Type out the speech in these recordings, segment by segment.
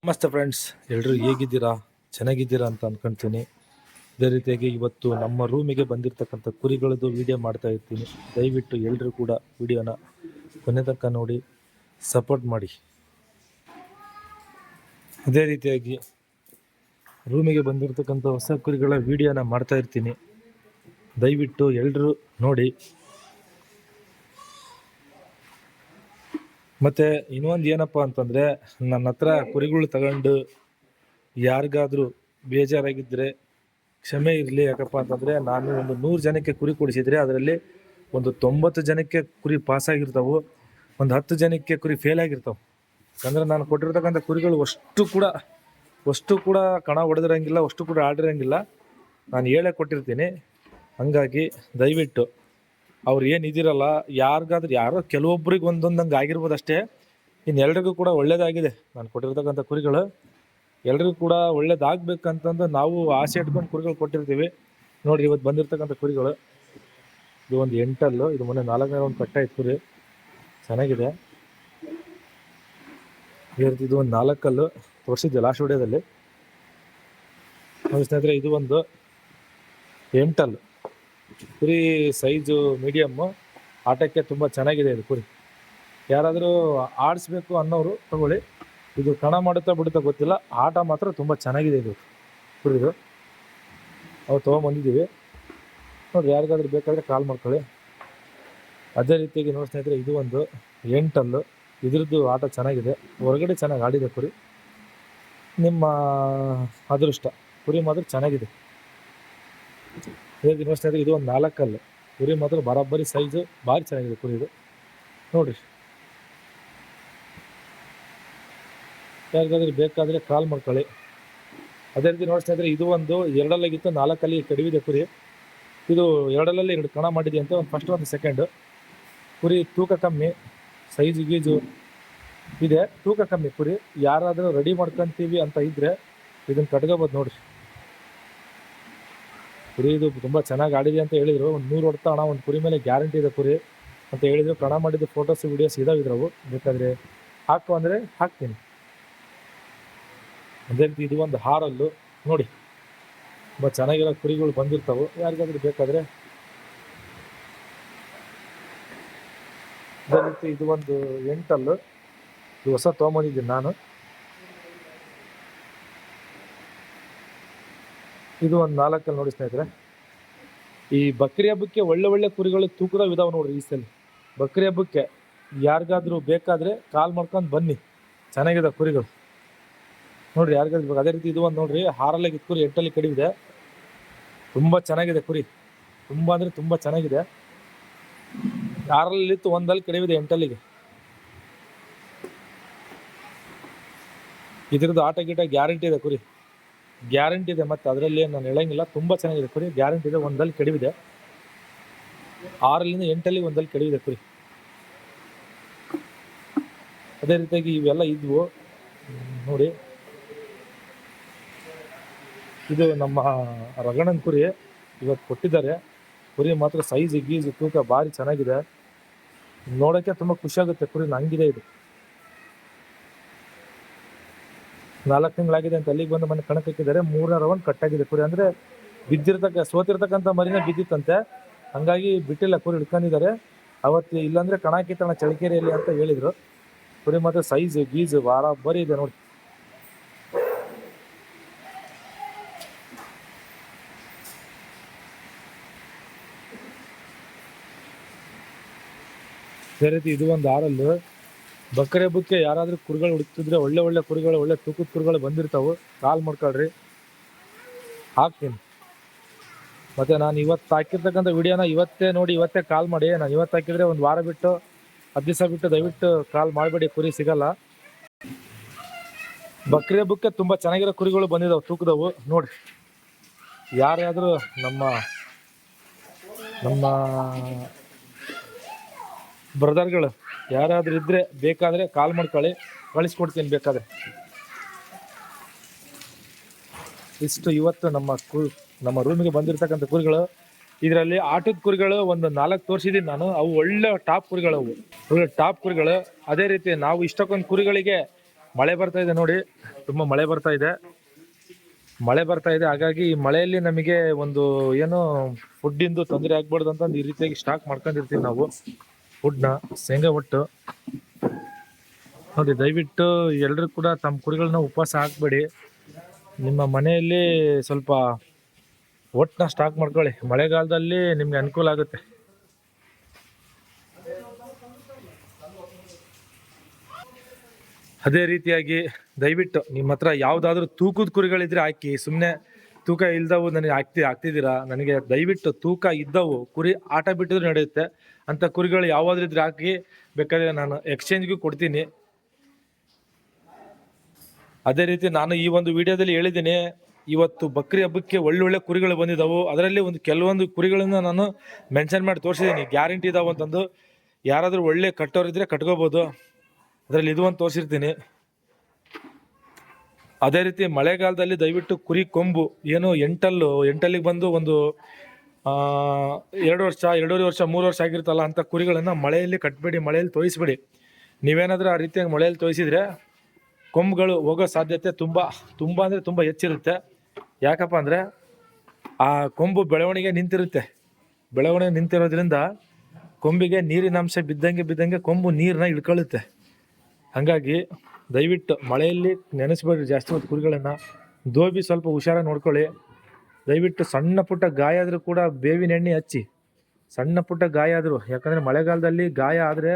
ನಮಸ್ತೆ ಫ್ರೆಂಡ್ಸ್, ಎಲ್ಲರೂ ಹೇಗಿದ್ದೀರಾ? ಚೆನ್ನಾಗಿದ್ದೀರಾ ಅಂತ ಅನ್ಕೊಂತೀನಿ. ಅದೇ ರೀತಿಯಾಗಿ ಇವತ್ತು ನಮ್ಮ ರೂಮಿಗೆ ಬಂದಿರತಕ್ಕಂಥ ಕುರಿಗಳದ್ದು ವಿಡಿಯೋ ಮಾಡ್ತಾ ಇರ್ತೀನಿ. ದಯವಿಟ್ಟು ಎಲ್ಲರೂ ಕೂಡ ವಿಡಿಯೋನ ಕೊನೆ ತನಕ ನೋಡಿ ಸಪೋರ್ಟ್ ಮಾಡಿ. ಅದೇ ರೀತಿಯಾಗಿ ರೂಮಿಗೆ ಬಂದಿರತಕ್ಕಂಥ ಹೊಸ ಕುರಿಗಳ ವಿಡಿಯೋನ ಮಾಡ್ತಾ ಇರ್ತೀನಿ. ದಯವಿಟ್ಟು ಎಲ್ಲರೂ ನೋಡಿ. ಮತ್ತು ಇನ್ನೊಂದು ಏನಪ್ಪ ಅಂತಂದರೆ, ನನ್ನ ಹತ್ರ ಕುರಿಗಳು ತಗೊಂಡು ಯಾರಿಗಾದರೂ ಬೇಜಾರಾಗಿದ್ದರೆ ಕ್ಷಮೆ ಇರಲಿ. ಯಾಕಪ್ಪ ಅಂತಂದರೆ, ನಾನು ಒಂದು 100 ಜನಕ್ಕೆ ಕುರಿ ಕೊಡಿಸಿದರೆ ಅದರಲ್ಲಿ ಒಂದು 90 ಜನಕ್ಕೆ ಕುರಿ ಪಾಸಾಗಿರ್ತಾವೆ, ಒಂದು 10 ಜನಕ್ಕೆ ಕುರಿ ಫೇಲ್ ಆಗಿರ್ತಾವೆ. ಯಾಕಂದರೆ ನಾನು ಕೊಟ್ಟಿರ್ತಕ್ಕಂಥ ಕುರಿಗಳು ಅಷ್ಟು ಕೂಡ ಕಣ ಹೊಡೆದಿರಂಗಿಲ್ಲ, ಅಷ್ಟು ಕೂಡ ಆಡಿರಂಗಿಲ್ಲ. ನಾನು ಹೇಳೇ ಕೊಟ್ಟಿರ್ತೀನಿ. ಹಾಗಾಗಿ ದಯವಿಟ್ಟು ಅವ್ರು ಏನಿದಿರಲ್ಲ, ಯಾರಿಗಾದ್ರೂ ಯಾರೋ ಕೆಲವೊಬ್ರಿಗೆ ಒಂದೊಂದಂಗೆ ಆಗಿರ್ಬೋದು ಅಷ್ಟೇ. ಇನ್ನೆಲ್ರಿಗೂ ಕೂಡ ಒಳ್ಳೇದಾಗಿದೆ. ನಾನು ಕೊಟ್ಟಿರ್ತಕ್ಕಂಥ ಕುರಿಗಳು ಎಲ್ರಿಗೂ ಕೂಡ ಒಳ್ಳೇದಾಗಬೇಕಂತಂದು ನಾವು ಆಸೆ ಇಟ್ಕೊಂಡು ಕುರಿಗಳು ಕೊಟ್ಟಿರ್ತೀವಿ. ನೋಡಿರಿ, ಇವತ್ತು ಬಂದಿರ್ತಕ್ಕಂಥ ಕುರಿಗಳು ಇದು ಒಂದು 8 ಇದು ಮೊನ್ನೆ 4ನೇ ಒಂದು ಕಟ್ಟಾಯ್ತು ಕುರಿ, ಚೆನ್ನಾಗಿದೆ. ಇದು ಒಂದು 4 ತೋರಿಸಿದ್ದೆ ಲಾಸ್ಟ್ ವಿಡಿಯೋದಲ್ಲಿ. ನೋಡಿ ಸ್ನೇಹಿತರೆ, ಇದು ಒಂದು 8 ಕುರಿ, ಸೈಜು ಮೀಡಿಯಮ್ಮು, ಆಟಕ್ಕೆ ತುಂಬ ಚೆನ್ನಾಗಿದೆ ಇದು ಕುರಿ. ಯಾರಾದರೂ ಆಡಿಸ್ಬೇಕು ಅನ್ನೋರು ತಗೊಳ್ಳಿ. ಇದು ಕಣ ಮಾಡುತ್ತಾ ಬಿಡುತ್ತಾ ಗೊತ್ತಿಲ್ಲ, ಆಟ ಮಾತ್ರ ತುಂಬ ಚೆನ್ನಾಗಿದೆ ಇದು ಕುರಿದು. ನಾವು ತೊಗೊಂಬಂದಿದ್ದೀವಿ. ನೋಡಿರಿ, ಯಾರಿಗಾದ್ರೂ ಬೇಕಾದರೆ ಕಾಲ್ ಮಾಡ್ಕೊಳ್ಳಿ. ಅದೇ ರೀತಿಯಾಗಿ ನೋಡಿ ಸ್ನೇಹಿತರೆ, ಇದು ಒಂದು 8 ಇದ್ರದ್ದು ಆಟ ಚೆನ್ನಾಗಿದೆ, ಹೊರಗಡೆ ಚೆನ್ನಾಗಿ ಆಡಿದೆ ಕುರಿ. ನಿಮ್ಮ ಅದೃಷ್ಟ, ಕುರಿ ಮಾತ್ರ ಚೆನ್ನಾಗಿದೆ. ಹೇಗೆ ನೋಡಿ ಸ್ನೇಹಿತರೆ, ಇದು ಒಂದು 4 ಕುರಿ ಮಾತ್ರ ಬರಾಬರಿ ಸೈಜು, ಭಾರಿ ಚೆನ್ನಾಗಿದೆ ಕುರಿ ಇದು. ನೋಡಿರಿ, ಯಾರಿಗಾದ್ರೂ ಬೇಕಾದರೆ ಕಾಲ್ ಮಾಡ್ಕೊಳ್ಳಿ. ಅದೇ ರೀತಿ ನೋಡಿ ಸ್ನೇಹಿತರೆ, ಇದು ಒಂದು 2 4 ಕಡಿವಿದೆ ಕುರಿ. ಇದು 2 ಕಣ ಮಾಡಿದೆ ಅಂತ, ಒಂದು ಫಸ್ಟ್ ಒಂದು ಸೆಕೆಂಡ್. ಕುರಿ ತೂಕ ಕಮ್ಮಿ, ಸೈಜು ಗೀಜು ಇದೆ, ತೂಕ ಕಮ್ಮಿ ಕುರಿ. ಯಾರಾದರೂ ರೆಡಿ ಮಾಡ್ಕೊತೀವಿ ಅಂತ ಇದ್ದರೆ ಇದನ್ನು ಕಟ್ಕೋಬೋದು. ನೋಡಿರಿ, ಕುರಿ ಇದು ತುಂಬ ಚೆನ್ನಾಗಿ ಆಡಿದೆ ಅಂತ ಹೇಳಿದರು. ಒಂದು 100 ಹೊಡ್ತಾ ಹಣ ಒಂದು ಕುರಿ ಮೇಲೆ ಗ್ಯಾರಂಟಿ ಇದೆ ಕುರಿ ಅಂತ ಹೇಳಿದರು. ಕಣ ಮಾಡಿದ್ದು ಫೋಟೋಸ್ ವೀಡಿಯೋಸ್ ಇದಾವಿದ್ರವು, ಬೇಕಾದರೆ ಹಾಕು ಅಂದರೆ ಹಾಕ್ತೀನಿ. ಅದೇ ರೀತಿ ಇದು ಒಂದು ಹಾರಲ್ಲು, ನೋಡಿ ತುಂಬ ಚೆನ್ನಾಗಿರೋ ಕುರಿಗಳು ಬಂದಿರ್ತಾವೆ. ಯಾರಿಗಾದ್ರೂ ಬೇಕಾದರೆ. ಅದೇ ರೀತಿ ಇದು ಒಂದು 8 ಇದು ಹೊಸ ತೊಗೊಂಬಂದಿದ್ದೀನಿ ನಾನು. ಇದು ಒಂದು 4 ನೋಡಿ ಸ್ನೇಹಿತರೆ. ಈ ಬಕ್ರಿ ಹಬ್ಬಕ್ಕೆ ಒಳ್ಳೆ ಕುರಿಗಳು ತೂಕದ ಇದಾವೆ ನೋಡ್ರಿ. ಈ ಸಲ ಬಕ್ರಿ ಹಬ್ಬಕ್ಕೆ ಯಾರಿಗಾದ್ರೂ ಬೇಕಾದರೆ ಕಾಲ್ ಮಾಡ್ಕೊಂಡು ಬನ್ನಿ, ಚೆನ್ನಾಗಿದೆ ಕುರಿಗಳು ನೋಡ್ರಿ, ಯಾರಿಗಾದ್ರೂ ಬೇಕು. ಅದೇ ರೀತಿ ಇದು ಒಂದು ನೋಡ್ರಿ, ಹಾರಲ್ಲಾಗಿ ಕುರಿ 8 ಕಡಿವಿದೆ, ತುಂಬ ಚೆನ್ನಾಗಿದೆ ಕುರಿ, ತುಂಬ ಅಂದರೆ ತುಂಬ ಚೆನ್ನಾಗಿದೆ. ಹಾರಲ್ಲಿತ್ತು, 1 ಕಡಿವಿದೆ 8 ಇದ್ರದ್ದು ಆಟ ಗೀಟ ಗ್ಯಾರಂಟಿ ಇದೆ ಕುರಿ, ಗ್ಯಾರಂಟಿ ಇದೆ. ಮತ್ತು ಅದರಲ್ಲಿ ನಾನು ಹೇಳಂಗಿಲ್ಲ, ತುಂಬ ಚೆನ್ನಾಗಿದೆ ಕುರಿ, ಗ್ಯಾರಂಟಿ ಇದೆ. 1 ಕಡಿವಿದೆ, 6 8 1 ಕಡಿವಿದೆ ಕುರಿ. ಅದೇ ರೀತಿಯಾಗಿ ಇವೆಲ್ಲ ಇದ್ವು ನೋಡಿ. ಇದು ನಮ್ಮ ರಗಣನ್ ಕುರಿ, ಇವತ್ತು ಕೊಟ್ಟಿದ್ದಾರೆ. ಕುರಿ ಮಾತ್ರ ಸೈಜ್ ಗೀಜು ತೂಕ ಭಾರಿ ಚೆನ್ನಾಗಿದೆ, ನೋಡೋಕ್ಕೆ ತುಂಬ ಖುಷಿಯಾಗುತ್ತೆ. ಕುರಿ ಹಂಗಿದೆ ಇದು. 4 ತಿಂಗಳಾಗಿದೆ ಅಂತ ಅಲ್ಲಿಗೆ ಬಂದು ಮನೆ ಕಣಕ್ಕೆ ಹಾಕಿದ್ದಾರೆ. 3ನೇ ರೌಂಡ್ ಕಟ್ಟಾಗಿದೆ ಕುರಿ. ಅಂದರೆ ಸೋತಿರ್ತಕ್ಕಂಥ ಮರಿನ ಬಿದ್ದಿತ್ತಂತೆ, ಹಂಗಾಗಿ ಬಿಟ್ಟಿಲ್ಲ, ಕುರಿ ಹಿಡ್ಕೊಂಡಿದ್ದಾರೆ ಅವತ್ತು. ಇಲ್ಲಾಂದರೆ ಕಣ ಹಾಕಿತ್ತಣ ಚಳಿಕೆರೆಯಲ್ಲಿ ಅಂತ ಹೇಳಿದರು. ಕುರಿ ಮಾತ್ರ ಸೈಜ್ ಗೀಜು ಬರೀ ಇದೆ ನೋಡಿ. ಅದೇ ರೀತಿ ಇದು ಒಂದು ಹಾರಲ್ಲು. ಬಕ್ರಿ ಹಬ್ಬಕ್ಕೆ ಯಾರಾದರೂ ಕುರಿಗಳು ಹುಡುಕ್ತಿದ್ರೆ, ಒಳ್ಳೆ ಕುರಿಗಳು, ಒಳ್ಳೆ ತೂಕದ ಕುರಿಗಳು ಬಂದಿರ್ತಾವೆ, ಕಾಲ್ ಮಾಡ್ಕೊಳ್ರಿ, ಹಾಕ್ತೀನಿ. ಮತ್ತು ನಾನು ಇವತ್ತು ಹಾಕಿರ್ತಕ್ಕಂಥ ವಿಡಿಯೋನ ಇವತ್ತೇ ನೋಡಿ, ಇವತ್ತೇ ಕಾಲ್ ಮಾಡಿ. ನಾನು ಇವತ್ತು ಹಾಕಿದರೆ ಒಂದು ವಾರ ಬಿಟ್ಟು 10 ದಿವಸ ಬಿಟ್ಟು ದಯವಿಟ್ಟು ಕಾಲ್ ಮಾಡಬೇಡಿ, ಕುರಿ ಸಿಗಲ್ಲ. ಬಕ್ರಿ ಹಬ್ಬಕ್ಕೆ ತುಂಬ ಚೆನ್ನಾಗಿರೋ ಕುರಿಗಳು ಬಂದಿದ್ದಾವೆ, ತೂಕದವು ನೋಡಿರಿ. ಯಾರಾದರೂ ನಮ್ಮ ಬ್ರದರ್ಗಳು ಯಾರಾದರೂ ಇದ್ದರೆ ಬೇಕಾದರೆ ಕಾಲ್ ಮಾಡ್ಕೊಳ್ಳಿ, ಕಳಿಸ್ಕೊಡ್ತೀನಿ ಬೇಕಾದರೆ. ಇಷ್ಟು ಇವತ್ತು ನಮ್ಮ ರೂಮಿಗೆ ಬಂದಿರತಕ್ಕಂಥ ಕುರಿಗಳು. ಇದರಲ್ಲಿ ಆಟದ ಕುರಿಗಳು ಒಂದು 4 ತೋರಿಸಿದ್ದೀನಿ ನಾನು. ಅವು ಒಳ್ಳೆ ಟಾಪ್ ಕುರಿಗಳು, ಅವು ಒಳ್ಳೆ ಟಾಪ್ ಕುರಿಗಳು. ಅದೇ ರೀತಿ ನಾವು ಇಷ್ಟಕ್ಕೊಂದು ಕುರಿಗಳಿಗೆ ಮಳೆ ಬರ್ತಾ ಇದೆ ನೋಡಿ, ತುಂಬ ಮಳೆ ಬರ್ತಾ ಇದೆ. ಹಾಗಾಗಿ ಈ ಮಳೆಯಲ್ಲಿ ನಮಗೆ ಒಂದು ಏನು ಫುಡ್ಡಿಂದು ತೊಂದರೆ ಆಗ್ಬಾರ್ದು ಅಂತ ಈ ರೀತಿಯಾಗಿ ಸ್ಟಾಕ್ ಮಾಡ್ಕೊಂಡಿರ್ತೀವಿ ನಾವು ಫುಡ್ನ, ಶೇಂಗಾ ಒಟ್ಟು ನೋಡಿ. ದಯವಿಟ್ಟು ಎಲ್ಲರೂ ಕೂಡ ತಮ್ಮ ಕುರಿಗಳನ್ನ ಉಪವಾಸ ಹಾಕಬೇಡಿ. ನಿಮ್ಮ ಮನೆಯಲ್ಲಿ ಸ್ವಲ್ಪ ಒಟ್ಟನ್ನ ಸ್ಟಾಕ್ ಮಾಡ್ಕೊಳ್ಳಿ, ಮಳೆಗಾಲದಲ್ಲಿ ನಿಮ್ಗೆ ಅನುಕೂಲ ಆಗುತ್ತೆ. ಅದೇ ರೀತಿಯಾಗಿ ದಯವಿಟ್ಟು ನಿಮ್ಮ ಹತ್ರ ಯಾವುದಾದ್ರೂ ತೂಕದ ಕುರಿಗಳಿದ್ರೆ ಹಾಕಿ. ಸುಮ್ಮನೆ ತೂಕ ಇಲ್ದವು ನನಗೆ ಹಾಕ್ತಿದ್ದೀರಾ, ನನಗೆ ದಯವಿಟ್ಟು ತೂಕ ಇದ್ದವು ಕುರಿ ಆಟ ಬಿಟ್ಟಿದ್ರು ನಡೆಯುತ್ತೆ ಅಂಥ ಕುರಿಗಳು ಯಾವಾದ್ರೂ ಇದ್ರೆ ಹಾಕಿ, ಬೇಕಾದ್ರೆ ನಾನು ಎಕ್ಸ್ಚೇಂಜ್ಗೂ ಕೊಡ್ತೀನಿ. ಅದೇ ರೀತಿ ನಾನು ಈ ಒಂದು ವಿಡಿಯೋದಲ್ಲಿ ಹೇಳಿದ್ದೀನಿ, ಇವತ್ತು ಬಕ್ರಿ ಹಬ್ಬಕ್ಕೆ ಒಳ್ಳೊಳ್ಳೆ ಕುರಿಗಳು ಬಂದಿದ್ದಾವೆ. ಅದರಲ್ಲಿ ಕೆಲವೊಂದು ಕುರಿಗಳನ್ನ ನಾನು ಮೆನ್ಷನ್ ಮಾಡಿ ತೋರಿಸಿದ್ದೀನಿ, ಗ್ಯಾರಂಟಿ ಇದಾವೆ ಅಂತಂದು. ಯಾರಾದರೂ ಒಳ್ಳೆ ಕಟ್ಟೋರಿದ್ರೆ ಕಟ್ಕೋಬೋದು, ಅದರಲ್ಲಿ ಇದು ಒಂದು ತೋರಿಸಿರ್ತೀನಿ. ಅದೇ ರೀತಿ ಮಳೆಗಾಲದಲ್ಲಿ ದಯವಿಟ್ಟು ಕುರಿ ಕೊಂಬು ಏನು ಎಂಟಲ್ಲಿಗೆ ಬಂದು ಒಂದು 2 ವರ್ಷ 2.5 ವರ್ಷ 3 ವರ್ಷ ಆಗಿರ್ತಲ್ಲ ಅಂಥ ಕುರಿಗಳನ್ನು ಮಳೆಯಲ್ಲಿ ಕಟ್ಟಬೇಡಿ, ಮಳೆಯಲ್ಲಿ ತೋಯಿಸ್ಬೇಡಿ. ನೀವೇನಾದರೂ ಆ ರೀತಿಯಾಗಿ ಮಳೆಯಲ್ಲಿ ತೋಯಿಸಿದ್ರೆ ಕೊಂಬುಗಳು ಹೋಗೋ ಸಾಧ್ಯತೆ ತುಂಬ ಅಂದರೆ ತುಂಬ ಹೆಚ್ಚಿರುತ್ತೆ. ಯಾಕಪ್ಪ ಅಂದರೆ ಆ ಕೊಂಬು ಬೆಳವಣಿಗೆ ನಿಂತಿರೋದ್ರಿಂದ ಕೊಂಬಿಗೆ ನೀರಿನ ಅಂಶ ಬಿದ್ದಂಗೆ ಕೊಂಬು ನೀರನ್ನ ಇಳ್ಕೊಳ್ಳುತ್ತೆ. ಹಾಗಾಗಿ ದಯವಿಟ್ಟು ಮಳೆಯಲ್ಲಿ ನೆನೆಸ್ಬೇಡ್ರಿ ಜಾಸ್ತಿ ಹೊತ್ತು ಕುರಿಗಳನ್ನು. ದೋಬಿ ಸ್ವಲ್ಪ ಹುಷಾರಾಗಿ ನೋಡ್ಕೊಳ್ಳಿ. ದಯವಿಟ್ಟು ಸಣ್ಣ ಪುಟ್ಟ ಗಾಯ ಆದರೂ ಕೂಡ ಬೇವಿನ ಎಣ್ಣೆ ಹಚ್ಚಿ, ಸಣ್ಣ ಪುಟ್ಟ ಗಾಯ ಆದರೂ. ಯಾಕಂದರೆ ಮಳೆಗಾಲದಲ್ಲಿ ಗಾಯ ಆದರೆ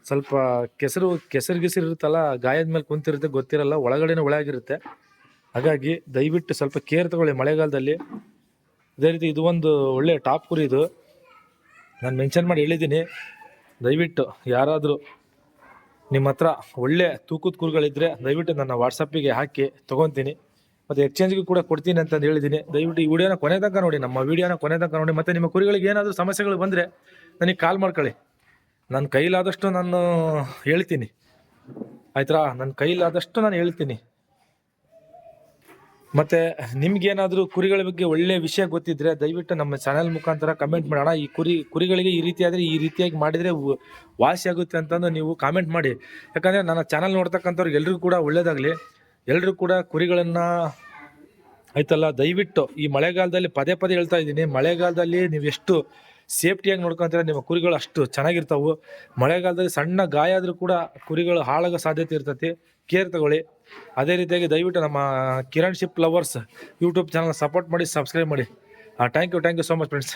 ಸ್ವಲ್ಪ ಕೆಸರು ಇರುತ್ತಲ್ಲ, ಗಾಯದ ಮೇಲೆ ಕುಂತಿರುತ್ತೆ, ಗೊತ್ತಿರಲ್ಲ, ಒಳಗಡೆನೇ ಒಳಗಿರುತ್ತೆ. ಹಾಗಾಗಿ ದಯವಿಟ್ಟು ಸ್ವಲ್ಪ ಕೇರ್ ತಗೊಳ್ಳಿ ಮಳೆಗಾಲದಲ್ಲಿ. ಅದೇ ರೀತಿ ಇದು ಒಂದು ಒಳ್ಳೆ ಟಾಪ್ ಕುರಿ, ಇದು ನಾನು ಮೆನ್ಷನ್ ಮಾಡಿ ಹೇಳಿದ್ದೀನಿ. ದಯವಿಟ್ಟು ಯಾರಾದರೂ ನಿಮ್ಮ ಹತ್ರ ಒಳ್ಳೆ ತೂಕದ ಕುರಿಗಳಿದ್ದರೆ ದಯವಿಟ್ಟು ನನ್ನ ವಾಟ್ಸಪ್ಪಿಗೆ ಹಾಕಿ ತೊಗೊತೀನಿ, ಮತ್ತು ಎಕ್ಸ್ಚೇಂಜ್ಗೂ ಕೂಡ ಕೊಡ್ತೀನಿ ಅಂತಂದು ಹೇಳಿದ್ದೀನಿ. ದಯವಿಟ್ಟು ಈ ವಿಡಿಯೋನ ಕೊನೆ ತನಕ ನೋಡಿ, ನಮ್ಮ ವಿಡಿಯೋನ ಕೊನೆ ತನಕ ನೋಡಿ. ಮತ್ತು ನಿಮ್ಮ ಕುರಿಗಳಿಗೆ ಏನಾದರೂ ಸಮಸ್ಯೆಗಳು ಬಂದರೆ ನನಗೆ ಕಾಲ್ ಮಾಡ್ಕೊಳ್ಳಿ. ನನ್ನ ಕೈಲಾದಷ್ಟು ನಾನು ಹೇಳ್ತೀನಿ, ಆಯ್ತಾ? ನನ್ನ ಕೈಲಾದಷ್ಟು ನಾನು ಹೇಳ್ತೀನಿ. ಮತ್ತು ನಿಮ್ಗೇನಾದರೂ ಕುರಿಗಳ ಬಗ್ಗೆ ಒಳ್ಳೆ ವಿಷಯ ಗೊತ್ತಿದ್ದರೆ ದಯವಿಟ್ಟು ನಮ್ಮ ಚಾನಲ್ ಮುಖಾಂತರ ಕಮೆಂಟ್ ಮಾಡೋಣ. ಈ ಕುರಿಗಳಿಗೆ ಈ ರೀತಿ ಆದರೆ ಈ ರೀತಿಯಾಗಿ ಮಾಡಿದರೆ ವಾಸಿ ಆಗುತ್ತೆ ಅಂತಂದು ನೀವು ಕಾಮೆಂಟ್ ಮಾಡಿ. ಯಾಕಂದರೆ ನನ್ನ ಚಾನಲ್ ನೋಡ್ತಕ್ಕಂಥವ್ರಿಗೆ ಎಲ್ರಿಗೂ ಕೂಡ ಒಳ್ಳೆಯದಾಗಲಿ. ಎಲ್ಲರೂ ಕೂಡ ಕುರಿಗಳನ್ನು ಆಯ್ತಲ್ಲ, ದಯವಿಟ್ಟು ಈ ಮಳೆಗಾಲದಲ್ಲಿ ಪದೇ ಹೇಳ್ತಾ ಇದ್ದೀನಿ, ಮಳೆಗಾಲದಲ್ಲಿ ನೀವು ಎಷ್ಟು ಸೇಫ್ಟಿಯಾಗಿ ನೋಡ್ಕೊತೀರ ನಿಮ್ಮ ಕುರಿಗಳು ಅಷ್ಟು ಚೆನ್ನಾಗಿರ್ತಾವೆ. ಮಳೆಗಾಲದಲ್ಲಿ ಸಣ್ಣ ಗಾಯ ಆದರೂ ಕೂಡ ಕುರಿಗಳು ಹಾಳಾಗೋ ಸಾಧ್ಯತೆ ಇರ್ತೈತಿ, ಕೇರ್ ತಗೊಳ್ಳಿ. ಅದೇ ರೀತಿಯಾಗಿ ದಯವಿಟ್ಟು ನಮ್ಮ Kiran ship lovers YouTube channel support ಮಾಡಿ, ಸಬ್ಸ್ಕ್ರೈಬ್ ಮಾಡಿ. Thank you so much friends.